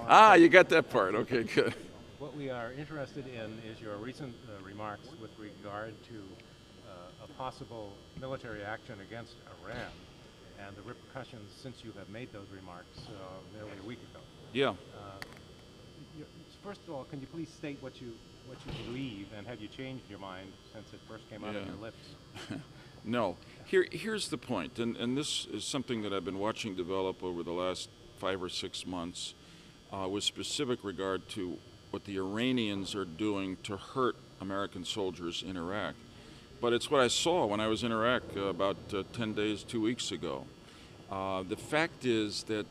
Ah, you got that part. Okay, good. What we are interested in is your recent remarks with regard to a possible military action against Iran and the repercussions since you have made those remarks nearly a week ago. Yeah. First of all, can you please state what you believe, and have you changed your mind since it first came out of your lips? No. Here's the point, and this is something that I've been watching develop over the last 5 or 6 months with specific regard to what the Iranians are doing to hurt American soldiers in Iraq. But it's what I saw when I was in Iraq about 10 days, 2 weeks ago. The fact is that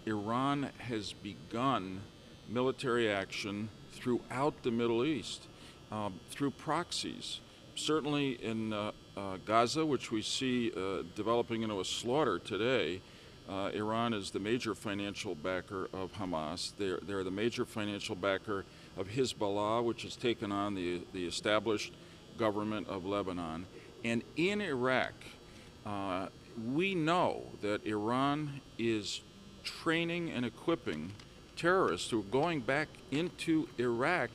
Iran has begun military action throughout the Middle East through proxies. Certainly in Gaza, which we see developing into a slaughter today, Iran is the major financial backer of Hamas. They're the major financial backer of Hezbollah, which has taken on the established government of Lebanon. And in Iraq, we know that Iran is training and equipping terrorists who are going back into Iraq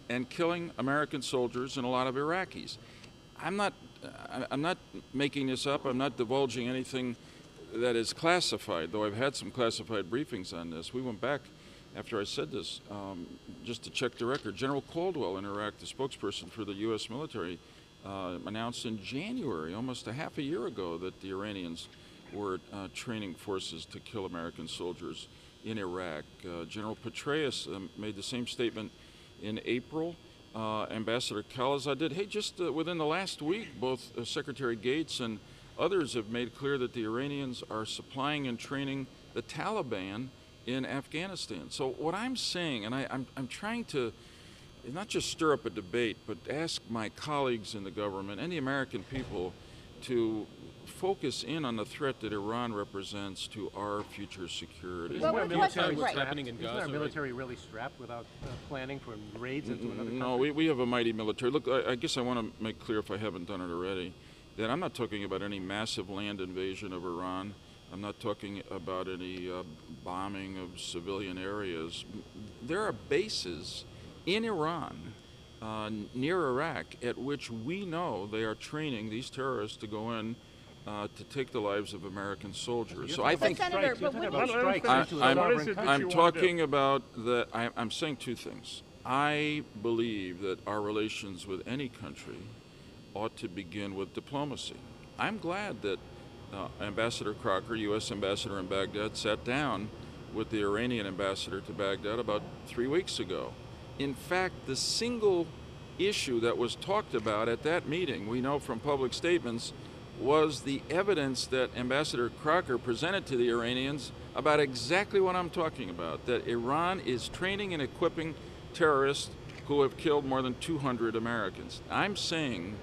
and killing American soldiers and a lot of Iraqis. I'm not making this up. I'm not divulging anything that is classified, though I've had some classified briefings on this. We went back after I said this just to check the record. General Caldwell in Iraq, the spokesperson for the U.S. military, announced in January, almost a half a year ago, that the Iranians were training forces to kill American soldiers in Iraq. General Petraeus made the same statement in April. Ambassador Khalilzad did. Hey, just within the last week, both Secretary Gates and others have made clear that the Iranians are supplying and training the Taliban in Afghanistan. So what I'm saying, and I'm trying to not just stir up a debate, but ask my colleagues in the government and the American people to focus in on the threat that Iran represents to our future security. Isn't our military really strapped without planning for raids into another country? No, we have a mighty military. Look, I guess I want to make clear, if I haven't done it already, that I'm not talking about any massive land invasion of Iran. I'm not talking about any bombing of civilian areas. There are bases in Iran, near Iraq, at which we know they are training these terrorists to go in to take the lives of American soldiers. So I think I'm talking about the. I'm saying two things. I believe that our relations with any country ought to begin with diplomacy. I'm glad that Ambassador Crocker, U.S. ambassador in Baghdad, sat down with the Iranian ambassador to Baghdad about 3 weeks ago. In fact, the single issue that was talked about at that meeting, we know from public statements, was the evidence that Ambassador Crocker presented to the Iranians about exactly what I'm talking about, that Iran is training and equipping terrorists who have killed more than 200 Americans. I'm saying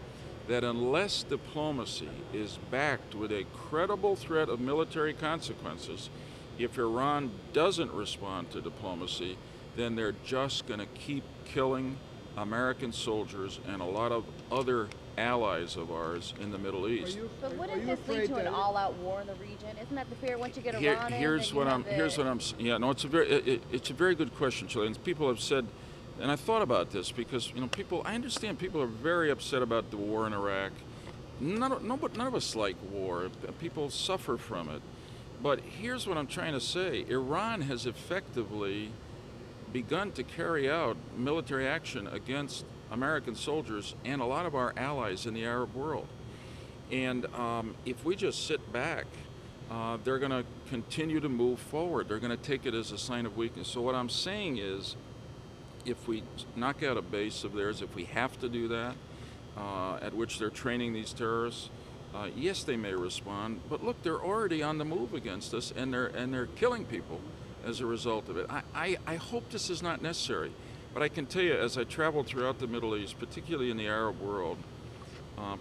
that unless diplomacy is backed with a credible threat of military consequences, if Iran doesn't respond to diplomacy, then they're just going to keep killing American soldiers and a lot of other allies of ours in the Middle East. But wouldn't this lead to an all-out war in the region? Isn't that the fear? Once you get Iran here's what I'm. Yeah, no, it's a very good question, Chileans. People have said, and I thought about this because I understand people are very upset about the war in Iraq. None of us like war. People suffer from it. But here's what I'm trying to say: Iran has effectively begun to carry out military action against American soldiers and a lot of our allies in the Arab world. And if we just sit back, they're going to continue to move forward. They're going to take it as a sign of weakness. So what I'm saying is, if we knock out a base of theirs, if we have to do that, at which they're training these terrorists, yes, they may respond. But look, they're already on the move against us, and they're killing people as a result of it. I hope this is not necessary. But I can tell you, as I traveled throughout the Middle East, particularly in the Arab world,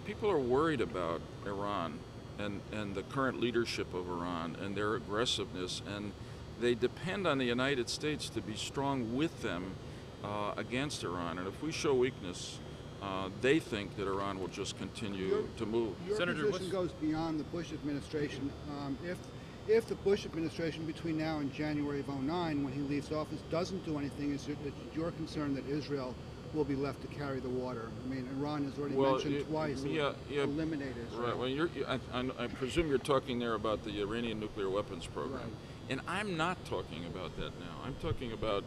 people are worried about Iran and the current leadership of Iran and their aggressiveness, and they depend on the United States to be strong with them against Iran. And if we show weakness, they think that Iran will just continue to move. Your position goes beyond the Bush administration. if the Bush administration between now and January of '09, when he leaves office, doesn't do anything, is it your concern that Israel will be left to carry the water? I mean, Iran has already mentioned twice eliminate Israel. Right. Well, I presume you're talking there about the Iranian nuclear weapons program. Right. And I'm not talking about that now. I'm talking about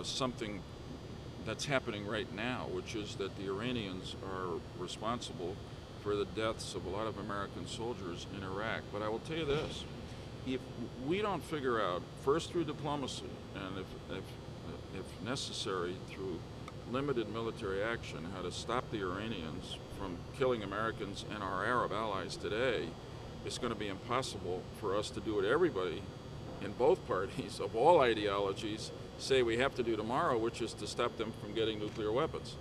something that's happening right now, which is that the Iranians are responsible for the deaths of a lot of American soldiers in Iraq. But I will tell you this, if we don't figure out, first through diplomacy, and if necessary through limited military action, how to stop the Iranians from killing Americans and our Arab allies today, it's going to be impossible for us to do what everybody in both parties of all ideologies say we have to do tomorrow, which is to stop them from getting nuclear weapons.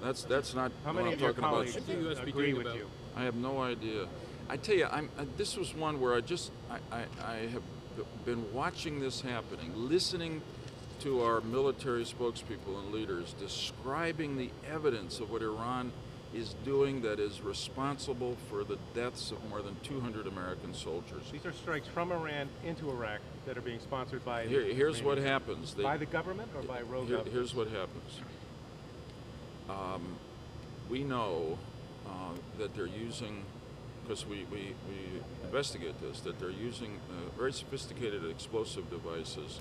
That's not How what many I'm of your talking about. colleagues agree with you? I have no idea. I tell you, this was one where I have been watching this happening, listening to our military spokespeople and leaders describing the evidence of what Iran is doing that is responsible for the deaths of more than 200 American soldiers. These are strikes from Iran into Iraq that are being sponsored by Here's what happens. By the government or by rogue governments? Here's what happens. We know that they're using, because we investigate this, that they're using very sophisticated explosive devices